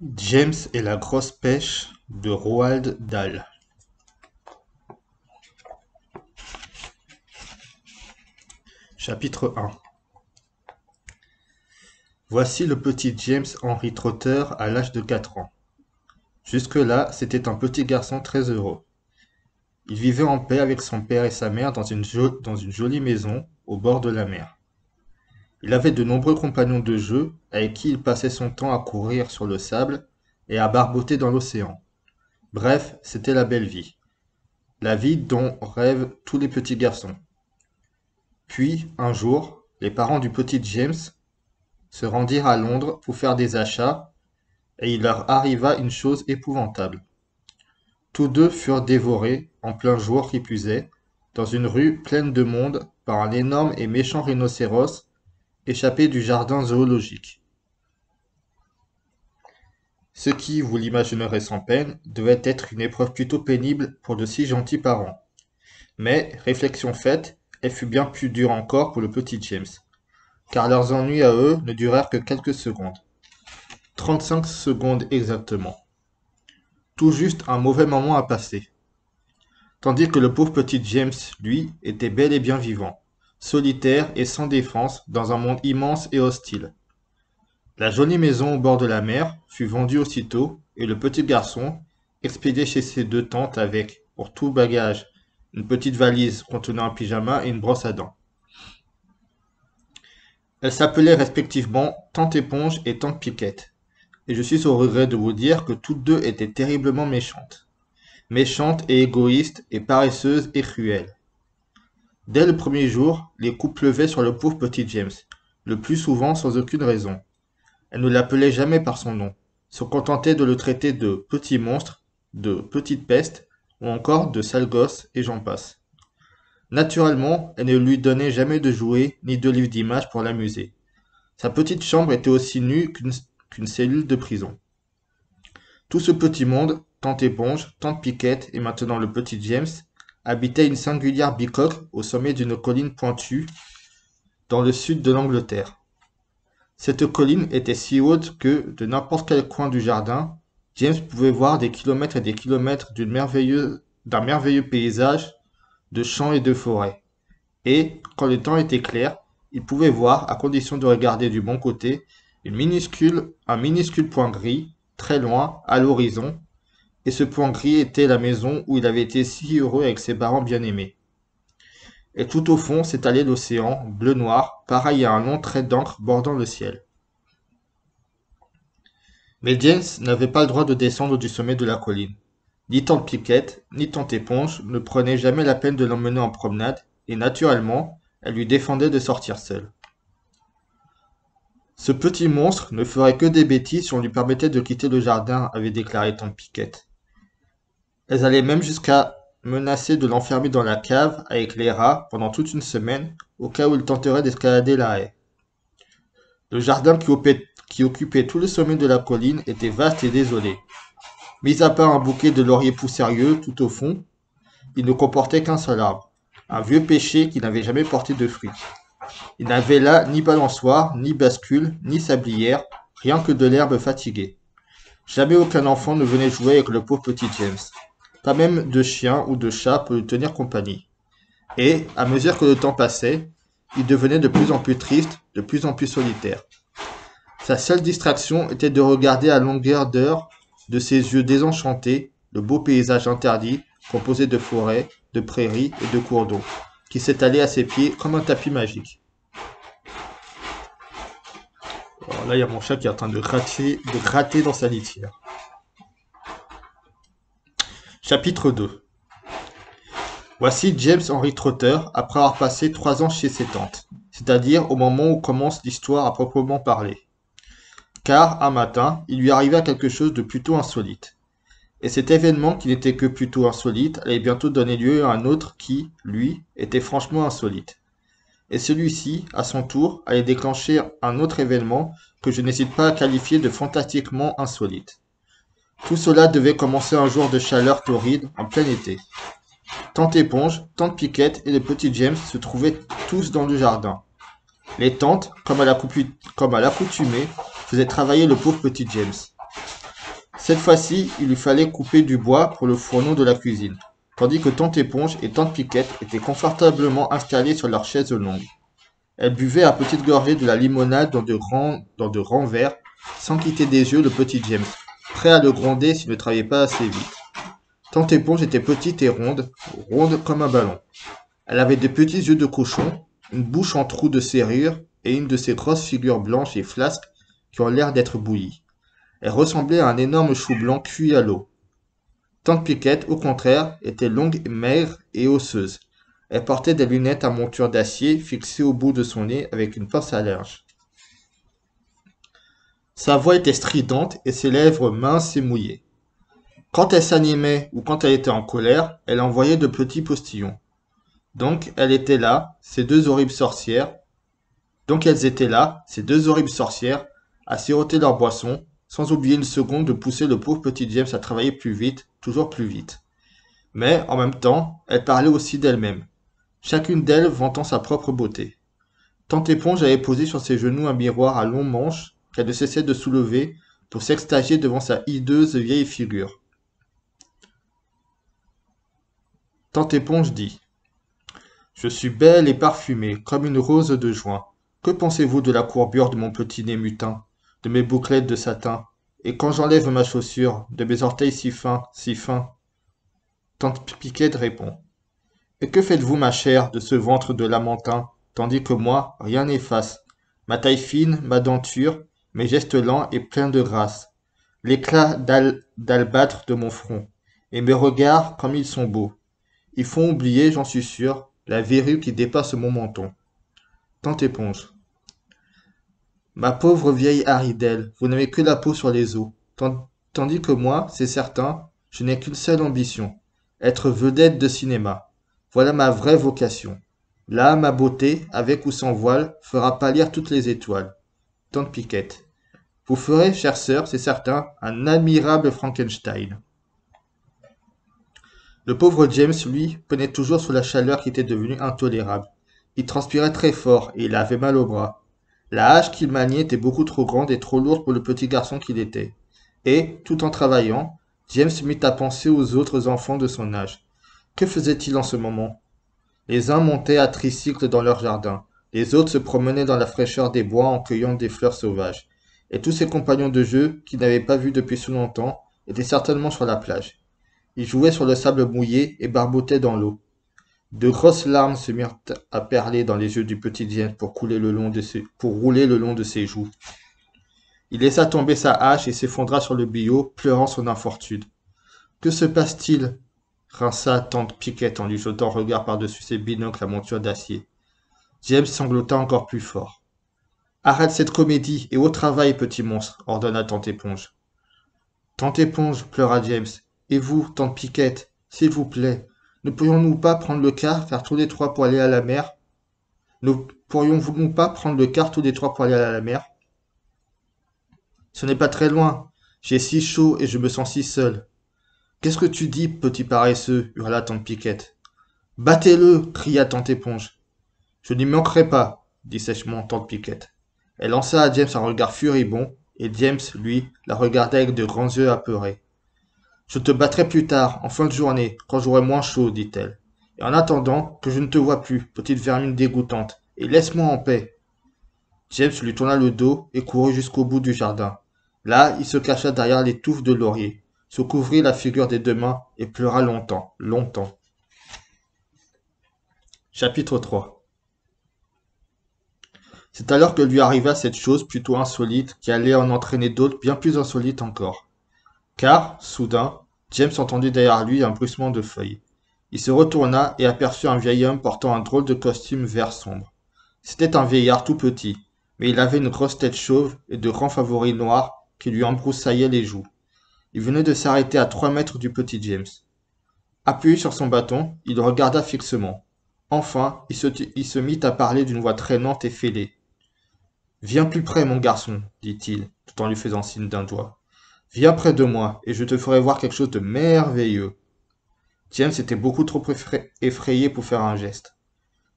James et la grosse pêche de Roald Dahl. Chapitre 1. Voici le petit James Henry Trotter à l'âge de 4 ans. Jusque-là, c'était un petit garçon très heureux. Il vivait en paix avec son père et sa mère dans une jolie maison au bord de la mer. Il avait de nombreux compagnons de jeu avec qui il passait son temps à courir sur le sable et à barboter dans l'océan. Bref, c'était la belle vie. La vie dont rêvent tous les petits garçons. Puis, un jour, les parents du petit James se rendirent à Londres pour faire des achats, et il leur arriva une chose épouvantable. Tous deux furent dévorés, en plein jour qui plus est, dans une rue pleine de monde, par un énorme et méchant rhinocéros échappé du jardin zoologique. Ce qui, vous l'imaginerez sans peine, devait être une épreuve plutôt pénible pour de si gentils parents. Mais, réflexion faite, elle fut bien plus dure encore pour le petit James, car leurs ennuis à eux ne durèrent que quelques secondes. 35 secondes exactement. Tout juste un mauvais moment à passer. Tandis que le pauvre petit James, lui, était bel et bien vivant, solitaire et sans défense dans un monde immense et hostile. La jolie maison au bord de la mer fut vendue aussitôt et le petit garçon, expédié chez ses deux tantes avec, pour tout bagage, une petite valise contenant un pyjama et une brosse à dents. Elles s'appelaient respectivement Tante Éponge et Tante Piquette, et je suis au regret de vous dire que toutes deux étaient terriblement méchantes. Méchantes et égoïstes et paresseuses et cruelles. Dès le premier jour, les coups pleuvaient sur le pauvre petit James, le plus souvent sans aucune raison. Elles ne l'appelaient jamais par son nom, se contentaient de le traiter de petit monstre, de petite peste, ou encore de sale gosse, et j'en passe. Naturellement, elles ne lui donnaient jamais de jouets ni de livres d'images pour l'amuser. Sa petite chambre était aussi nue qu'une cellule de prison. Tout ce petit monde, tante Éponge, tante Piquette et maintenant le petit James, habitait une singulière bicoque au sommet d'une colline pointue dans le sud de l'Angleterre. Cette colline était si haute que, de n'importe quel coin du jardin, James pouvait voir des kilomètres et des kilomètres d'un merveilleux paysage de champs et de forêts. Et, quand le temps était clair, il pouvait voir, à condition de regarder du bon côté, un minuscule point gris, très loin, à l'horizon, et ce point gris était la maison où il avait été si heureux avec ses parents bien-aimés. Et tout au fond s'étalait l'océan, bleu-noir, pareil à un long trait d'encre bordant le ciel. Mais James n'avait pas le droit de descendre du sommet de la colline. Ni tante Piquette, ni tante Éponge ne prenaient jamais la peine de l'emmener en promenade, et naturellement, elle lui défendait de sortir seule. Ce petit monstre ne ferait que des bêtises si on lui permettait de quitter le jardin, avait déclaré tante Piquette. Elles allaient même jusqu'à menacer de l'enfermer dans la cave avec les rats pendant toute une semaine, au cas où il tenterait d'escalader la haie. Le jardin qui occupait tout le sommet de la colline était vaste et désolé. Mis à part un bouquet de lauriers poussérieux tout au fond, il ne comportait qu'un seul arbre, un vieux pêcher qui n'avait jamais porté de fruits. Il n'avait là ni balançoire, ni bascule, ni sablière, rien que de l'herbe fatiguée. Jamais aucun enfant ne venait jouer avec le pauvre petit James. Pas même de chien ou de chat pour lui tenir compagnie. Et, à mesure que le temps passait, il devenait de plus en plus triste, de plus en plus solitaire. Sa seule distraction était de regarder à longueur d'heure, de ses yeux désenchantés, le beau paysage interdit, composé de forêts, de prairies et de cours d'eau, qui s'étalait à ses pieds comme un tapis magique. Alors là, il y a mon chat qui est en train de gratter dans sa litière. Chapitre 2. Voici James Henry Trotter après avoir passé 3 ans chez ses tantes, c'est-à-dire au moment où commence l'histoire à proprement parler. Car, un matin, il lui arriva quelque chose de plutôt insolite. Et cet événement qui n'était que plutôt insolite allait bientôt donner lieu à un autre qui, lui, était franchement insolite. Et celui-ci, à son tour, allait déclencher un autre événement que je n'hésite pas à qualifier de fantastiquement insolite. Tout cela devait commencer un jour de chaleur torride en plein été. Tante Éponge, tante Piquette et le petit James se trouvaient tous dans le jardin. Les tantes, comme à l'accoutumée, faisaient travailler le pauvre petit James. Cette fois-ci, il lui fallait couper du bois pour le fourneau de la cuisine, tandis que tante Éponge et tante Piquette étaient confortablement installées sur leurs chaises longues. Elles buvaient à petites gorgées de la limonade dans de grands verres, sans quitter des yeux le petit James, prêt à le gronder s'il ne travaillait pas assez vite. Tante Éponge était petite et ronde, ronde comme un ballon. Elle avait de petits yeux de cochon, une bouche en trou de serrure et une de ces grosses figures blanches et flasques qui ont l'air d'être bouillies. Elle ressemblait à un énorme chou blanc cuit à l'eau. Tante Piquette, au contraire, était longue, maigre et osseuse. Elle portait des lunettes à monture d'acier fixées au bout de son nez avec une pince à linge. Sa voix était stridente et ses lèvres minces et mouillées. Quand elle s'animait ou quand elle était en colère, elle envoyait de petits postillons. Donc elles étaient là, ces deux horribles sorcières. Donc elles étaient là, ces deux horribles sorcières, à siroter leur boisson, sans oublier une seconde de pousser le pauvre petit James à travailler plus vite, toujours plus vite. Mais, en même temps, elles parlaient aussi d'elles-mêmes, chacune d'elles vantant sa propre beauté. Tante Éponge avait posé sur ses genoux un miroir à longs manches qu'elle ne cessait de soulever pour s'extasier devant sa hideuse vieille figure. Tante Éponge dit: Je suis belle et parfumée, comme une rose de juin. Que pensez-vous de la courbure de mon petit nez mutin, de mes bouclettes de satin, et quand j'enlève ma chaussure, de mes orteils si fins, si fins? Tante Piquette répond: Et que faites-vous, ma chère, de ce ventre de lamentin, tandis que moi, rien n'efface, ma taille fine, ma denture, mes gestes lents et pleins de grâce, l'éclat d'albâtre de mon front, et mes regards comme ils sont beaux. Ils font oublier, j'en suis sûr, la verrue qui dépasse mon menton. Tante Éponge: Ma pauvre vieille Haridelle, vous n'avez que la peau sur les os, tandis que moi, c'est certain, je n'ai qu'une seule ambition, être vedette de cinéma. Voilà ma vraie vocation. Là, ma beauté, avec ou sans voile, fera pâlir toutes les étoiles. Tante Piquette: Vous ferez, chère sœur, c'est certain, un admirable Frankenstein. Le pauvre James, lui, peinait toujours sous la chaleur qui était devenue intolérable. Il transpirait très fort et il avait mal au bras. La hache qu'il maniait était beaucoup trop grande et trop lourde pour le petit garçon qu'il était. Et, tout en travaillant, James se mit à penser aux autres enfants de son âge. Que faisait-il en ce moment? Les uns montaient à tricycle dans leur jardin, les autres se promenaient dans la fraîcheur des bois en cueillant des fleurs sauvages. Et tous ses compagnons de jeu, qu'il n'avait pas vus depuis si longtemps, étaient certainement sur la plage. Ils jouaient sur le sable mouillé et barbotaient dans l'eau. De grosses larmes se mirent à perler dans les yeux du petit James pour rouler le long de ses joues. Il laissa tomber sa hache et s'effondra sur le billot, pleurant son infortune. Que se passe-t-il? Rinça tante Piquette en lui jetant un regard par-dessus ses binocles à monture d'acier. James sanglota encore plus fort. Arrête cette comédie et au travail, petit monstre, ordonna tante Éponge. Tante Éponge, pleura James. Et vous, tante Piquette, s'il vous plaît, ne pourrions-nous pas prendre le car, faire tous les trois pour aller à la mer? Ne pourrions-nous pas prendre le car tous les trois pour aller à la mer? Ce n'est pas très loin. J'ai si chaud et je me sens si seul. Qu'est-ce que tu dis, petit paresseux? Hurla tante Piquette. Battez-le! Cria tante Éponge. Je n'y manquerai pas, dit sèchement tante Piquette. Elle lança à James un regard furibond, et James, lui, la regardait avec de grands yeux apeurés. Je te battrai plus tard, en fin de journée, quand j'aurai moins chaud, dit-elle. Et en attendant, que je ne te vois plus, petite vermine dégoûtante, et laisse-moi en paix. James lui tourna le dos et courut jusqu'au bout du jardin. Là, il se cacha derrière les touffes de laurier, se couvrit la figure des deux mains et pleura longtemps, longtemps. Chapitre 3. C'est alors que lui arriva cette chose plutôt insolite qui allait en entraîner d'autres bien plus insolites encore. Car, soudain, James entendit derrière lui un bruissement de feuilles. Il se retourna et aperçut un vieil homme portant un drôle de costume vert sombre. C'était un vieillard tout petit, mais il avait une grosse tête chauve et de grands favoris noirs qui lui embroussaillaient les joues. Il venait de s'arrêter à 3 mètres du petit James. Appuyé sur son bâton, il le regarda fixement. Enfin, il se mit à parler d'une voix traînante et fêlée. « Viens plus près, mon garçon, dit-il, tout en lui faisant signe d'un doigt. Viens près de moi, et je te ferai voir quelque chose de merveilleux. » James était beaucoup trop effrayé pour faire un geste.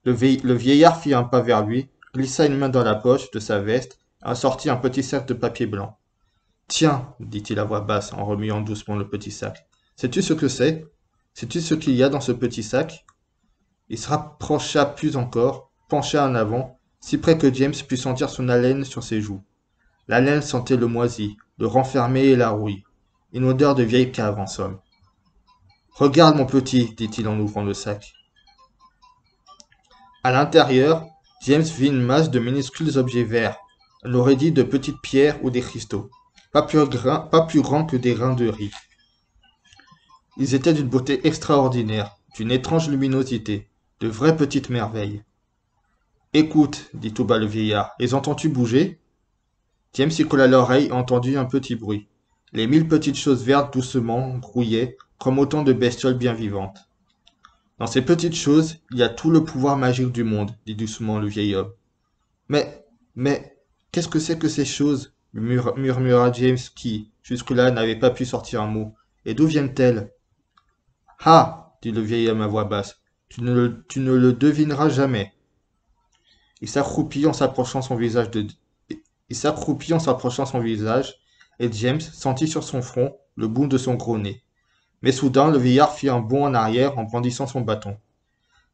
Le vieillard fit un pas vers lui, glissa une main dans la poche de sa veste et en sortit un petit sac de papier blanc. « Tiens, dit-il à voix basse en remuant doucement le petit sac. Sais-tu ce que c'est? Sais-tu ce qu'il y a dans ce petit sac? Il se rapprocha plus encore, pencha en avant, si près que James put sentir son haleine sur ses joues. La laine sentait le moisi, le renfermé et la rouille. Une odeur de vieille cave, en somme. Regarde, mon petit, dit-il en ouvrant le sac. À l'intérieur, James vit une masse de minuscules objets verts. On aurait dit de petites pierres ou des cristaux. Pas plus grands que des grains de riz. Ils étaient d'une beauté extraordinaire, d'une étrange luminosité, de vraies petites merveilles. Écoute, dit tout bas le vieillard, les entends-tu bouger? James y colla l'oreille et entendit un petit bruit. Les 1000 petites choses vertes doucement grouillaient, comme autant de bestioles bien vivantes. Dans ces petites choses, il y a tout le pouvoir magique du monde, dit doucement le vieil homme. Mais, qu'est-ce que c'est que ces choses? Murmura James qui, jusque-là, n'avait pas pu sortir un mot. Et d'où viennent-elles? Ah, dit le vieil homme à voix basse, tu ne le devineras jamais. Il s'accroupit en s'approchant son visage et James sentit sur son front le bout de son gros nez. Mais soudain, le vieillard fit un bond en arrière en brandissant son bâton.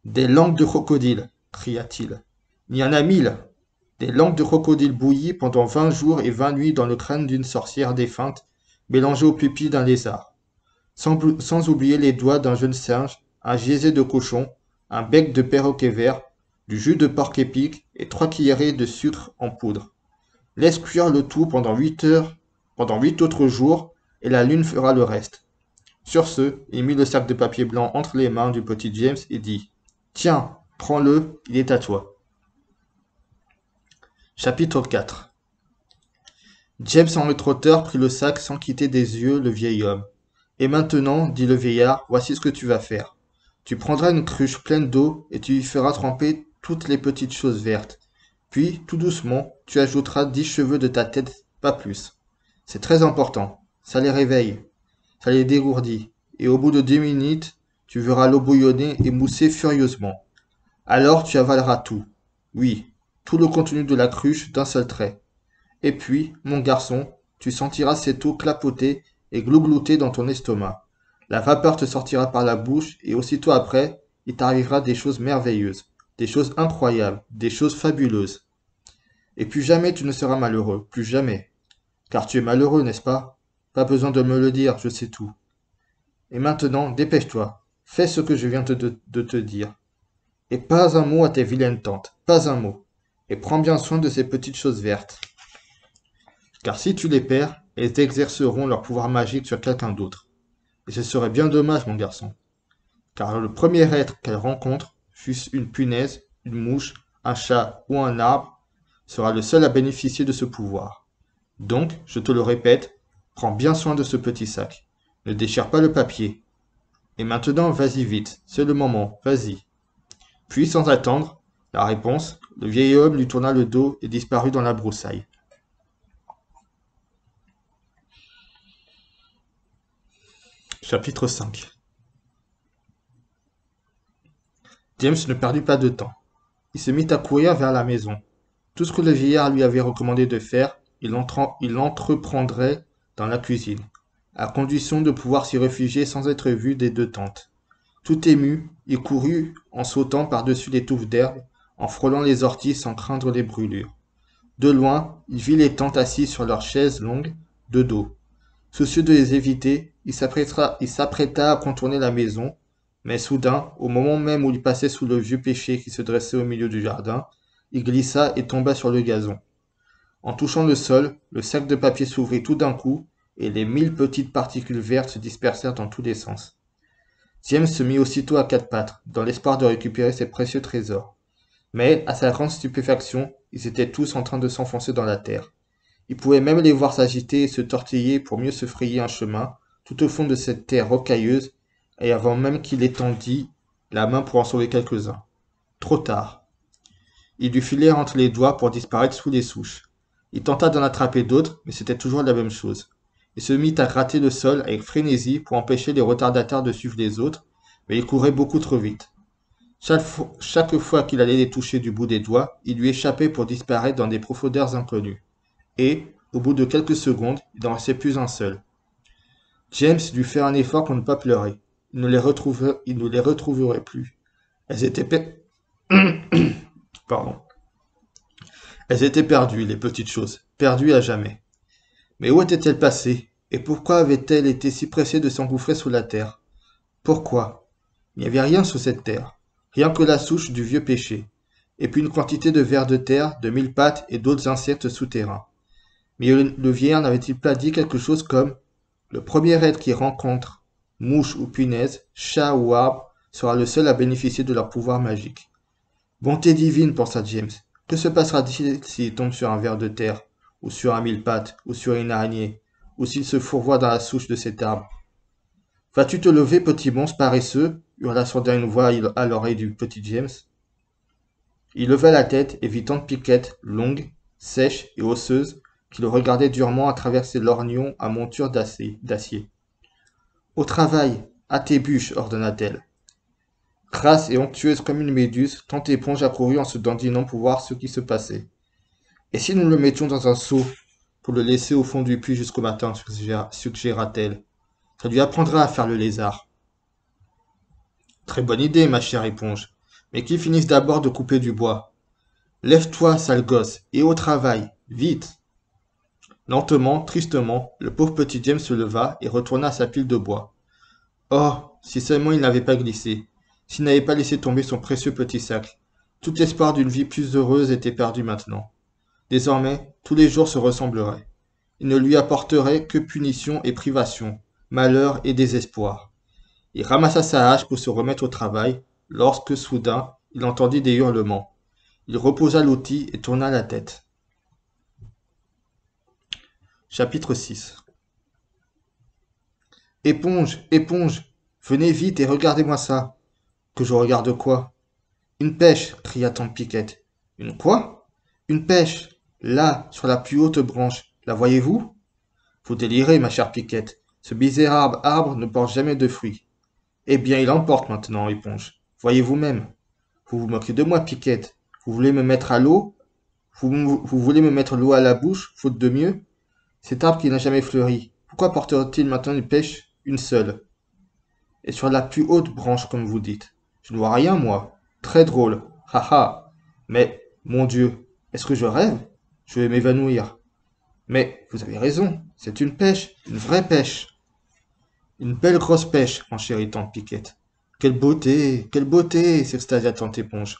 Des langues de crocodile, cria-t-il. Il y en a 1000. Des langues de crocodile bouillies pendant 20 jours et 20 nuits dans le crâne d'une sorcière défunte, mélangées aux pupilles d'un lézard. Sans oublier les doigts d'un jeune singe, un geyser de cochon, un bec de perroquet vert, du jus de porc épic et 3 cuillerées de sucre en poudre. Laisse cuire le tout pendant 8 heures, pendant 8 autres jours, et la lune fera le reste. Sur ce, il mit le sac de papier blanc entre les mains du petit James et dit « Tiens, prends-le, il est à toi. » Chapitre 4. James en le trotteur prit le sac sans quitter des yeux le vieil homme. « Et maintenant, dit le vieillard, voici ce que tu vas faire. Tu prendras une cruche pleine d'eau et tu y feras tremper toutes les petites choses vertes. Puis, tout doucement, tu ajouteras 10 cheveux de ta tête, pas plus. C'est très important, ça les réveille, ça les dégourdit, et au bout de 10 minutes, tu verras l'eau bouillonner et mousser furieusement. Alors tu avaleras tout. Oui, tout le contenu de la cruche d'un seul trait. Et puis, mon garçon, tu sentiras cette eau clapoter et glouglouter dans ton estomac. La vapeur te sortira par la bouche et aussitôt après, il t'arrivera des choses merveilleuses, des choses incroyables, des choses fabuleuses. Et plus jamais tu ne seras malheureux, plus jamais. Car tu es malheureux, n'est-ce pas? Pas besoin de me le dire, je sais tout. Et maintenant, dépêche-toi, fais ce que je viens de te dire. Et pas un mot à tes vilaines tantes, pas un mot. Et prends bien soin de ces petites choses vertes. Car si tu les perds, elles exerceront leur pouvoir magique sur quelqu'un d'autre. Et ce serait bien dommage, mon garçon. Car le premier être qu'elle rencontre, fût-ce une punaise, une mouche, un chat ou un arbre, sera le seul à bénéficier de ce pouvoir. Donc, je te le répète, prends bien soin de ce petit sac. Ne déchire pas le papier. Et maintenant, vas-y vite, c'est le moment, vas-y. Puis, sans attendre la réponse, le vieil homme lui tourna le dos et disparut dans la broussaille. Chapitre 5. James ne perdit pas de temps. Il se mit à courir vers la maison. Tout ce que le vieillard lui avait recommandé de faire, il entreprendrait dans la cuisine, à condition de pouvoir s'y réfugier sans être vu des 2 tantes. Tout ému, il courut en sautant par-dessus les touffes d'herbe, en frôlant les orties sans craindre les brûlures. De loin, il vit les tantes assises sur leurs chaises longues, de dos. Soucieux de les éviter, il s'apprêta à contourner la maison, mais soudain, au moment même où il passait sous le vieux pêcher qui se dressait au milieu du jardin, il glissa et tomba sur le gazon. En touchant le sol, le sac de papier s'ouvrit tout d'un coup, et les 1000 petites particules vertes se dispersèrent dans tous les sens. James se mit aussitôt à 4 pattes, dans l'espoir de récupérer ses précieux trésors. Mais, à sa grande stupéfaction, ils étaient tous en train de s'enfoncer dans la terre. Il pouvait même les voir s'agiter et se tortiller pour mieux se frayer un chemin, tout au fond de cette terre rocailleuse, et avant même qu'il étendît la main pour en sauver quelques-uns. Trop tard. Il lui filait entre les doigts pour disparaître sous les souches. Il tenta d'en attraper d'autres, mais c'était toujours la même chose. Il se mit à gratter le sol avec frénésie pour empêcher les retardataires de suivre les autres, mais il courait beaucoup trop vite. Chaque fois qu'il allait les toucher du bout des doigts, il lui échappait pour disparaître dans des profondeurs inconnues. Et, Au bout de quelques secondes, il n'en restait plus un seul. James dut faire un effort pour ne pas pleurer. Il ne les retrouverait plus. Elles étaient Pardon. Elles étaient perdues, les petites choses, perdues à jamais. Mais où étaient-elles passées? Et pourquoi avaient-elles été si pressées de s'engouffrer sous la terre? Pourquoi? Il n'y avait rien sous cette terre, rien que la souche du vieux péché, et puis une quantité de vers de terre, de mille pattes et d'autres insectes souterrains. Mais le vieillard n'avait-il pas dit quelque chose comme le premier être qui rencontre mouche ou punaise, chat ou arbre, sera le seul à bénéficier de leur pouvoir magique. Bonté divine, pensa James. Que se passera-t-il s'il tombe sur un ver de terre, ou sur un mille pattes, ou sur une araignée, ou s'il se fourvoie dans la souche de cet arbre? Vas-tu te lever, petit monstre paresseux? Hurla soudain une voix à l'oreille du petit James. Il leva la tête et vit tante Piquette, longue, sèche et osseuse, qui le regardait durement à travers ses lorgnons à monture d'acier. Au travail, à tes bûches, ordonna-t-elle. Crasse et onctueuse comme une méduse, tante Éponge accourut en se dandinant pour voir ce qui se passait. Et si nous le mettions dans un seau, pour le laisser au fond du puits jusqu'au matin, suggéra-t-elle. Ça lui apprendra à faire le lézard. Très bonne idée, ma chère éponge. Mais qu'il finisse d'abord de couper du bois. Lève-toi, sale gosse, et au travail, vite. Lentement, tristement, le pauvre petit James se leva et retourna à sa pile de bois. Oh, si seulement il n'avait pas glissé, s'il n'avait pas laissé tomber son précieux petit sac. Tout espoir d'une vie plus heureuse était perdu maintenant. Désormais, tous les jours se ressembleraient. Ils ne lui apporteraient que punition et privation, malheur et désespoir. Il ramassa sa hache pour se remettre au travail, lorsque, soudain, il entendit des hurlements. Il reposa l'outil et tourna la tête. Chapitre 6. Éponge, éponge, venez vite et regardez-moi ça. Que je regarde quoi? Une pêche, cria tante Piquette. Une quoi? Une pêche, là, sur la plus haute branche. La voyez-vous? Vous délirez, ma chère Piquette. Ce misérable arbre ne porte jamais de fruits. Eh bien, il en porte maintenant, éponge. Voyez vous-même. Vous vous moquez de moi, Piquette. Vous voulez me mettre à l'eau? Vous voulez me mettre l'eau à la bouche, faute de mieux? Cet arbre qui n'a jamais fleuri, pourquoi porterait-il maintenant une pêche, une seule? Et sur la plus haute branche, comme vous dites. Je ne vois rien, moi. Très drôle. Ha ha. Mais, mon Dieu, est-ce que je rêve? Je vais m'évanouir. Mais, vous avez raison, c'est une vraie pêche. Une belle grosse pêche, enchérit tante Piquette. Quelle beauté, s'extasia tante Éponge.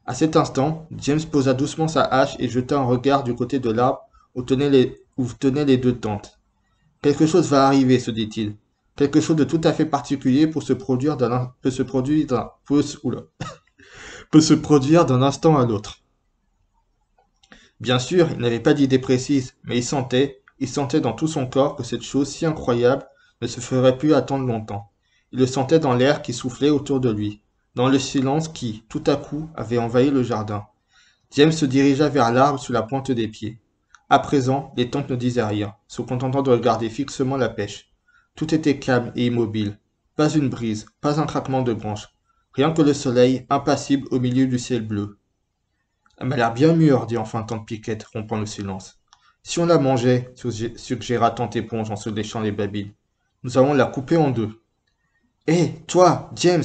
À cet instant, James posa doucement sa hache et jeta un regard du côté de l'arbre où tenaient les deux tantes. Quelque chose va arriver, se dit-il. Quelque chose de tout à fait particulier peut se produire d'un instant à l'autre. Bien sûr, il n'avait pas d'idée précise, mais il sentait dans tout son corps que cette chose si incroyable ne se ferait plus attendre longtemps. Il le sentait dans l'air qui soufflait autour de lui, dans le silence qui, tout à coup, avait envahi le jardin. James se dirigea vers l'arbre sous la pointe des pieds. À présent, les tantes ne disaient rien, se contentant de regarder fixement la pêche. Tout était calme et immobile. Pas une brise, pas un craquement de branche. Rien que le soleil, impassible au milieu du ciel bleu. Elle m'a l'air bien mûre, dit enfin tante Piquette, rompant le silence. Si on la mangeait, suggéra tante Éponge en se léchant les babines, nous allons la couper en deux. Hé, toi, James,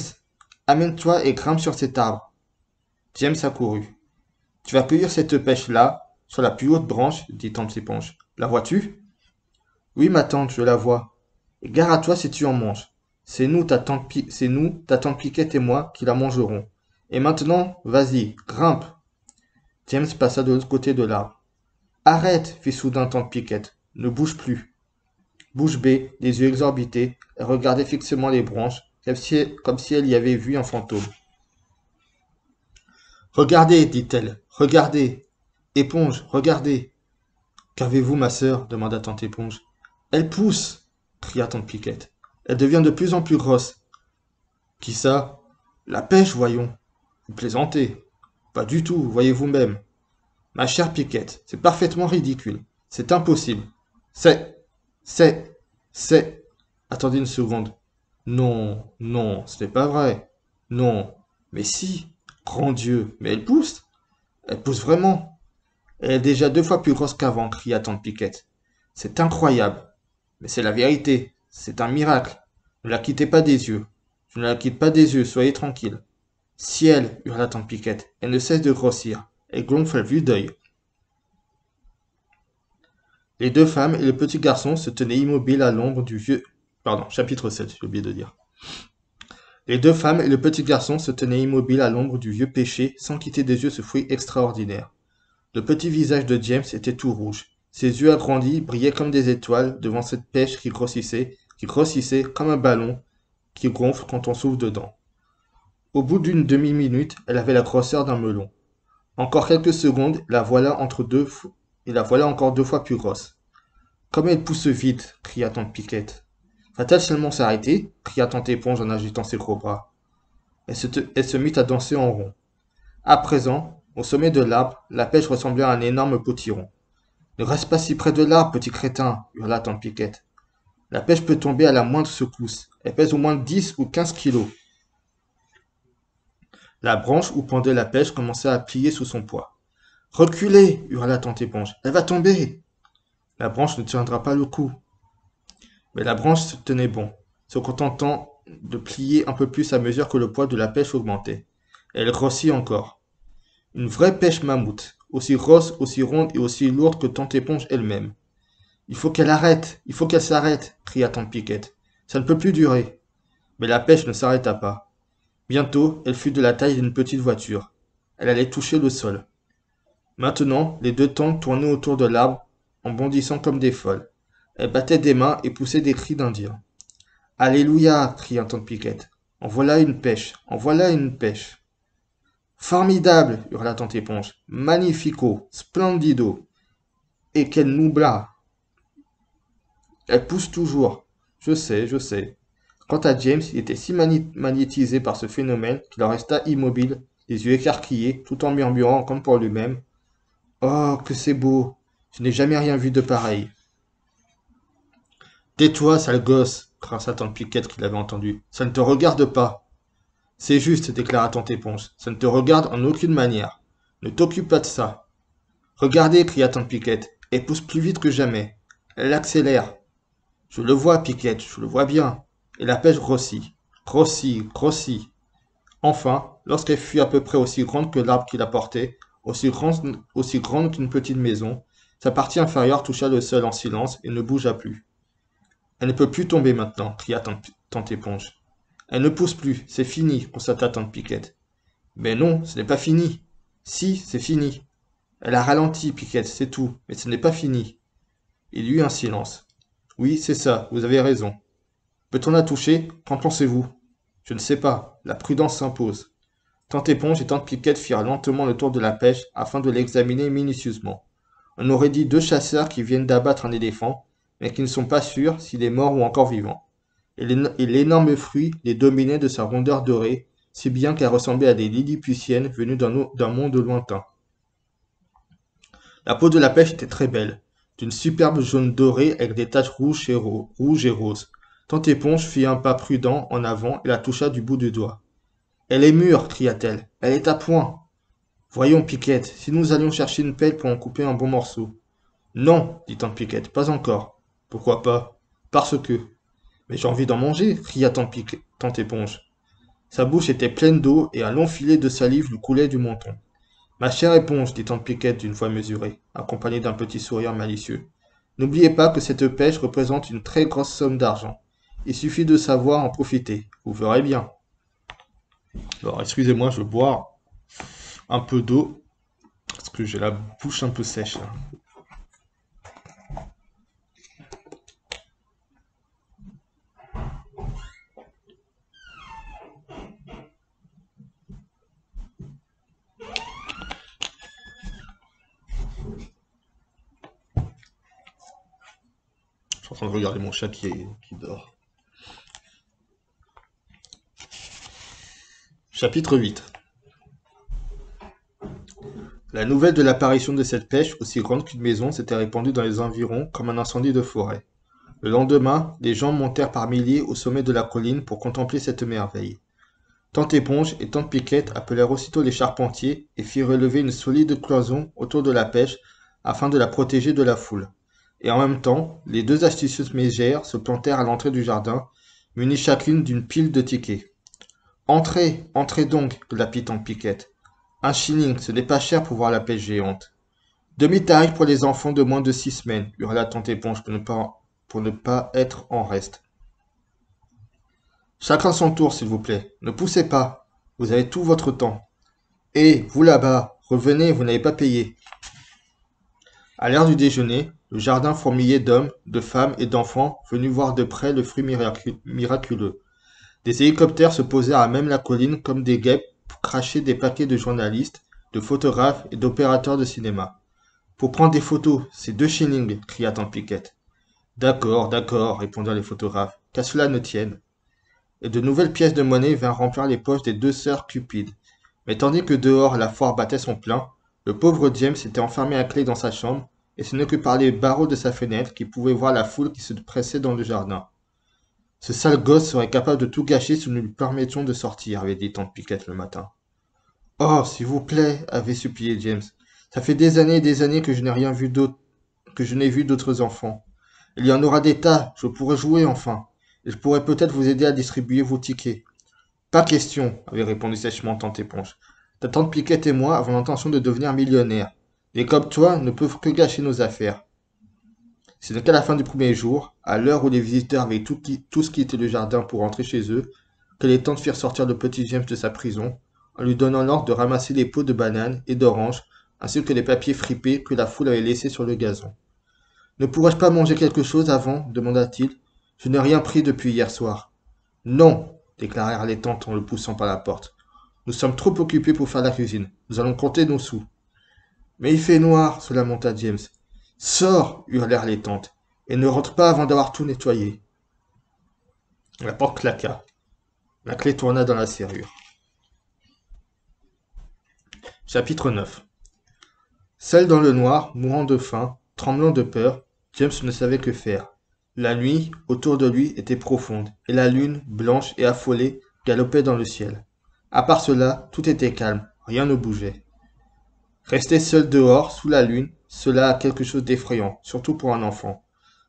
amène-toi et grimpe sur cet arbre. James accourut. Tu vas cueillir cette pêche-là, sur la plus haute branche, dit tante Éponge. La vois-tu? Oui, ma tante, je la vois. Et gare à toi si tu en manges. C'est nous, ta tante Piquette et moi, qui la mangerons. Et maintenant, vas-y, grimpe. James passa de l'autre côté de l'arbre. Arrête, fit soudain tante Piquette. Ne bouge plus. Bouche bée, les yeux exorbités, elle regardait fixement les branches, comme si elle y avait vu un fantôme. Regardez, dit-elle, regardez. Éponge, regardez. Qu'avez-vous, ma sœur? Demanda tante Éponge. Elle pousse, cria tante Piquette. Elle devient de plus en plus grosse. Qui ça? La pêche, voyons. Vous plaisantez. Pas du tout, voyez vous-même. Ma chère Piquette, c'est parfaitement ridicule. C'est impossible. C'est, c'est, c'est... Attendez une seconde. Non, non, ce n'est pas vrai. Non, mais si. Grand Dieu, mais elle pousse. Elle pousse vraiment. Elle est déjà 2 fois plus grosse qu'avant, cria tante Piquette. C'est incroyable. Mais c'est la vérité. C'est un miracle. Ne la quittez pas des yeux. Je ne la quitte pas des yeux, soyez tranquille. Ciel, hurla tante Piquette. Elle ne cesse de grossir. Elle gonfle à vue d'œil. Les 2 femmes et le petit garçon se tenaient immobiles à l'ombre du vieux... Pardon, chapitre 7, j'ai oublié de dire. Les 2 femmes et le petit garçon se tenaient immobiles à l'ombre du vieux pêcher, sans quitter des yeux ce fruit extraordinaire. Le petit visage de James était tout rouge. Ses yeux agrandis brillaient comme des étoiles devant cette pêche qui grossissait comme un ballon qui gonfle quand on souffle dedans. Au bout d'une demi-minute, elle avait la grosseur d'un melon. Encore quelques secondes, et la voilà encore 2 fois plus grosse. Comme elle pousse vite, cria tante Piquette. Va-t-elle seulement s'arrêter cria tante Éponge en agitant ses gros bras. Elle se mit à danser en rond. À présent, au sommet de l'arbre, la pêche ressemblait à un énorme potiron. Ne reste pas si près de l'arbre, petit crétin, hurla tante Piquette. La pêche peut tomber à la moindre secousse. Elle pèse au moins 10 ou 15 kilos. La branche où pendait la pêche commença à plier sous son poids. Reculez, hurla tante Éponge. Elle va tomber. La branche ne tiendra pas le coup. Mais la branche se tenait bon, se contentant de plier un peu plus à mesure que le poids de la pêche augmentait. Elle grossit encore. Une vraie pêche mammouth, aussi grosse, aussi ronde et aussi lourde que tante Éponge elle-même. Il faut qu'elle s'arrête, cria tante Piquette. Ça ne peut plus durer. Mais la pêche ne s'arrêta pas. Bientôt, elle fut de la taille d'une petite voiture. Elle allait toucher le sol. Maintenant, les 2 tantes tournaient autour de l'arbre en bondissant comme des folles. Elles battaient des mains et poussaient des cris d'Indien. Alléluia, cria tante Piquette. En voilà une pêche, en voilà une pêche. Formidable, hurla tante Éponge. Magnifico, splendido. Et quel noubla. Elle pousse toujours. Je sais, je sais. Quant à James, il était si magnétisé par ce phénomène qu'il en resta immobile, les yeux écarquillés, tout en murmurant comme pour lui-même. Oh, que c'est beau. Je n'ai jamais rien vu de pareil. Tais-toi, sale gosse, grinça tante Piquette qui l'avait entendu. Ça ne te regarde pas. C'est juste, déclara tante Éponge. Ça ne te regarde en aucune manière. Ne t'occupe pas de ça. Regardez, cria tante Piquette. Elle pousse plus vite que jamais. Elle accélère. Je le vois, Piquette, je le vois bien. Et la pêche grossit. Grossit, grossit. Enfin, lorsqu'elle fut à peu près aussi grande que l'arbre qui la portait, aussi grande qu'une petite maison, sa partie inférieure toucha le sol en silence et ne bougea plus. Elle ne peut plus tomber maintenant, cria tante Éponge. Elle ne pousse plus, c'est fini, constata tante Piquette. Mais non, ce n'est pas fini. Si, c'est fini. Elle a ralenti, Piquette, c'est tout, mais ce n'est pas fini. Il y eut un silence. Oui, c'est ça, vous avez raison. Peut-on la toucher? Qu'en pensez-vous? Je ne sais pas, la prudence s'impose. Tante Éponge et tante Piquette firent lentement le tour de la pêche afin de l'examiner minutieusement. On aurait dit 2 chasseurs qui viennent d'abattre un éléphant, mais qui ne sont pas sûrs s'il est mort ou encore vivant. Et l'énorme fruit les dominait de sa rondeur dorée, si bien qu'elle ressemblait à des lilliputiennes venues d'un monde lointain. La peau de la pêche était très belle, d'une superbe jaune doré avec des taches rouges et roses. Tante Éponge fit un pas prudent en avant et la toucha du bout du doigt. Elle est mûre, cria-t-elle. Elle est à point. Voyons, Piquette, si nous allions chercher une pelle pour en couper un bon morceau. Non, dit tante Piquette, pas encore. Pourquoi pas? Parce que. Mais j'ai envie d'en manger, cria tante Éponge. Sa bouche était pleine d'eau et un long filet de salive lui coulait du menton. Ma chère Éponge, dit tante Piquette d'une voix mesurée, accompagnée d'un petit sourire malicieux. N'oubliez pas que cette pêche représente une très grosse somme d'argent. Il suffit de savoir en profiter. Vous verrez bien. Alors, excusez-moi, je vais boire un peu d'eau parce que j'ai la bouche un peu sèche là. Je suis en train de regarder mon chat qui dort. Chapitre 8. La nouvelle de l'apparition de cette pêche, aussi grande qu'une maison, s'était répandue dans les environs comme un incendie de forêt. Le lendemain, les gens montèrent par milliers au sommet de la colline pour contempler cette merveille. Tante Éponge et tante Piquette appelèrent aussitôt les charpentiers et firent relever une solide cloison autour de la pêche afin de la protéger de la foule. Et en même temps, les deux astucieuses mégères se plantèrent à l'entrée du jardin, munies chacune d'une pile de tickets. Entrez, entrez donc, glapit tante Piquette. Un shilling, ce n'est pas cher pour voir la pêche géante. Demi-tarif pour les enfants de moins de 6 semaines, hurla tante Éponge pour ne pas être en reste. Chacun son tour, s'il vous plaît. Ne poussez pas. Vous avez tout votre temps. Et vous là-bas, revenez, vous n'avez pas payé. À l'heure du déjeuner, le jardin fourmillait d'hommes, de femmes et d'enfants venus voir de près le fruit miraculeux. Des hélicoptères se posèrent à même la colline comme des guêpes pour cracher des paquets de journalistes, de photographes et d'opérateurs de cinéma. Pour prendre des photos, c'est 2 shillings, cria tante Piquette. D'accord, d'accord, répondirent les photographes, qu'à cela ne tienne. Et de nouvelles pièces de monnaie vinrent remplir les poches des deux sœurs cupides. Mais tandis que dehors la foire battait son plein, le pauvre James était enfermé à clé dans sa chambre, et ce n'est que par les barreaux de sa fenêtre qu'il pouvait voir la foule qui se pressait dans le jardin. Ce sale gosse serait capable de tout gâcher si nous lui permettions de sortir, avait dit tante Piquette le matin. Oh, s'il vous plaît, avait supplié James. Ça fait des années et des années que je n'ai rien vu d'autre, que je n'ai vu d'autres enfants. Il y en aura des tas, je pourrai jouer enfin, et je pourrai peut-être vous aider à distribuer vos tickets. Pas question, avait répondu sèchement tante Éponge. Ta tante Piquette et moi avons l'intention de devenir millionnaires. Les comme toi ne peuvent que gâcher nos affaires. Ce n'est qu'à la fin du premier jour, à l'heure où les visiteurs avaient tous quitté le jardin pour rentrer chez eux, que les tantes firent sortir le petit James de sa prison, en lui donnant l'ordre de ramasser les pots de bananes et d'oranges, ainsi que les papiers fripés que la foule avait laissés sur le gazon. Ne pourrais-je pas manger quelque chose avant demanda-t-il. Je n'ai rien pris depuis hier soir. Non, déclarèrent les tantes en le poussant par la porte. Nous sommes trop occupés pour faire la cuisine. Nous allons compter nos sous. Mais il fait noir, se lamenta James. Sors, hurlèrent les tantes, et ne rentre pas avant d'avoir tout nettoyé. La porte claqua. La clé tourna dans la serrure. Chapitre 9. Seul dans le noir, mourant de faim, tremblant de peur, James ne savait que faire. La nuit, autour de lui, était profonde, et la lune, blanche et affolée, galopait dans le ciel. À part cela, tout était calme, rien ne bougeait. Rester seul dehors, sous la lune, cela a quelque chose d'effrayant, surtout pour un enfant.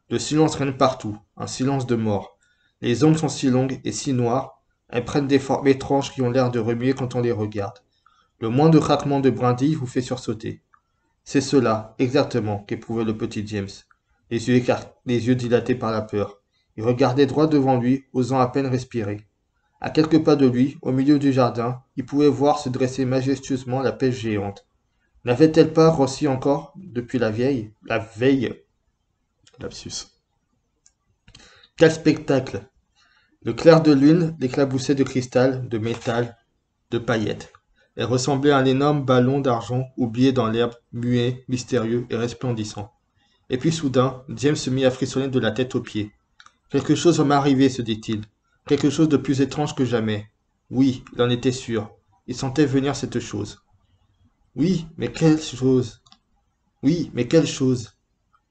Le silence règne partout, un silence de mort. Les ombres sont si longues et si noires, elles prennent des formes étranges qui ont l'air de remuer quand on les regarde. Le moindre craquement de brindille vous fait sursauter. C'est cela, exactement, qu'éprouvait le petit James, les yeux dilatés par la peur. Il regardait droit devant lui, osant à peine respirer. À quelques pas de lui, au milieu du jardin, il pouvait voir se dresser majestueusement la pêche géante. N'avait-elle pas grossi encore depuis la veille? Lapsus. Quel spectacle! Le clair de lune l'éclaboussait de cristal, de métal, de paillettes. Elle ressemblait à un énorme ballon d'argent oublié dans l'herbe, muet, mystérieux et resplendissant. Et puis soudain, James se mit à frissonner de la tête aux pieds. Quelque chose va m'arriver, se dit-il. Quelque chose de plus étrange que jamais. Oui, il en était sûr. Il sentait venir cette chose. Oui, mais quelle chose? Oui, mais quelle chose?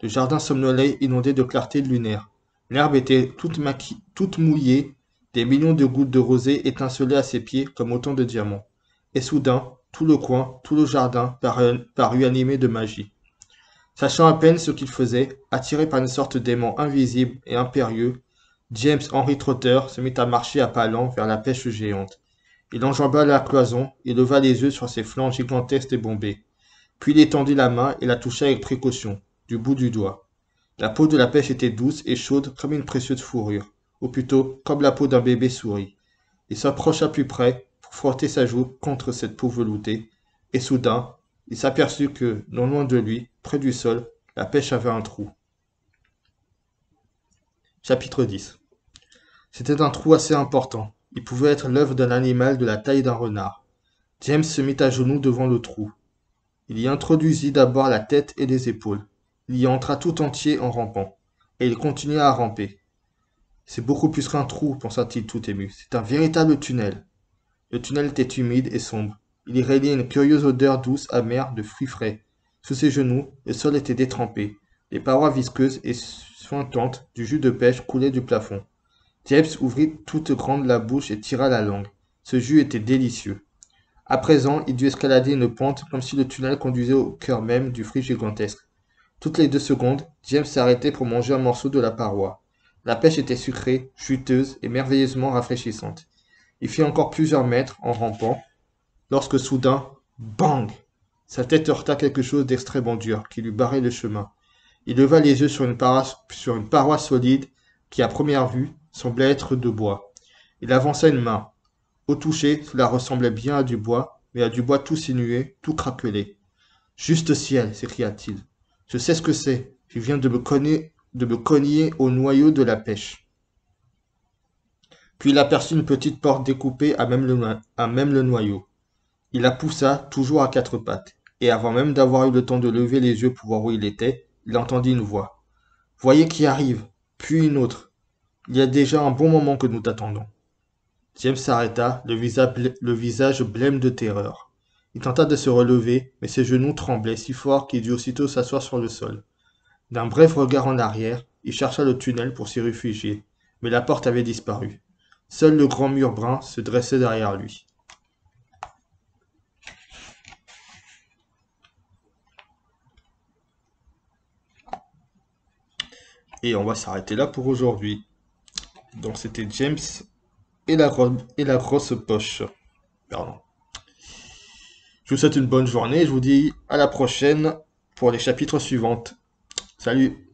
Le jardin somnolait, inondé de clarté lunaire. L'herbe était toute mouillée, des millions de gouttes de rosée étincelaient à ses pieds comme autant de diamants. Et soudain, tout le coin, tout le jardin parut animé de magie. Sachant à peine ce qu'il faisait, attiré par une sorte d'aimant invisible et impérieux, James Henry Trotter se mit à marcher à pas lents vers la pêche géante. Il enjamba la cloison et leva les yeux sur ses flancs gigantesques et bombés. Puis il étendit la main et la toucha avec précaution, du bout du doigt. La peau de la pêche était douce et chaude comme une précieuse fourrure, ou plutôt comme la peau d'un bébé souris. Il s'approcha plus près pour frotter sa joue contre cette peau veloutée, et soudain, il s'aperçut que, non loin de lui, près du sol, la pêche avait un trou. Chapitre 10. C'était un trou assez important. Il pouvait être l'œuvre d'un animal de la taille d'un renard. James se mit à genoux devant le trou. Il y introduisit d'abord la tête et les épaules. Il y entra tout entier en rampant, et il continua à ramper. C'est beaucoup plus qu'un trou, pensa-t-il tout ému. C'est un véritable tunnel. Le tunnel était humide et sombre. Il y régnait une curieuse odeur douce, amère, de fruits frais. Sous ses genoux, le sol était détrempé. Les parois visqueuses et suintantes du jus de pêche coulaient du plafond. James ouvrit toute grande la bouche et tira la langue. Ce jus était délicieux. À présent, il dut escalader une pente comme si le tunnel conduisait au cœur même du fruit gigantesque. Toutes les 2 secondes, James s'arrêtait pour manger un morceau de la paroi. La pêche était sucrée, juteuse et merveilleusement rafraîchissante. Il fit encore plusieurs mètres en rampant, lorsque soudain, bang! Sa tête heurta quelque chose d'extrêmement dur qui lui barrait le chemin. Il leva les yeux sur une paroi solide qui, à première vue, semblait être de bois. Il avança une main. Au toucher, cela ressemblait bien à du bois, mais à du bois tout sinué, tout craquelé. Juste ciel, s'écria-t-il. Je sais ce que c'est. Je viens de me cogner au noyau de la pêche. Puis il aperçut une petite porte découpée à même le noyau. Il la poussa, toujours à 4 pattes, et avant même d'avoir eu le temps de lever les yeux pour voir où il était, il entendit une voix. Voyez qui arrive, puis une autre. Il y a déjà un bon moment que nous t'attendons. James s'arrêta, le visage blême de terreur. Il tenta de se relever, mais ses genoux tremblaient si fort qu'il dut aussitôt s'asseoir sur le sol. D'un bref regard en arrière, il chercha le tunnel pour s'y réfugier, mais la porte avait disparu. Seul le grand mur brun se dressait derrière lui. Et on va s'arrêter là pour aujourd'hui. Donc c'était James et la grosse poche. Pardon. Je vous souhaite une bonne journée et je vous dis à la prochaine pour les chapitres suivants. Salut!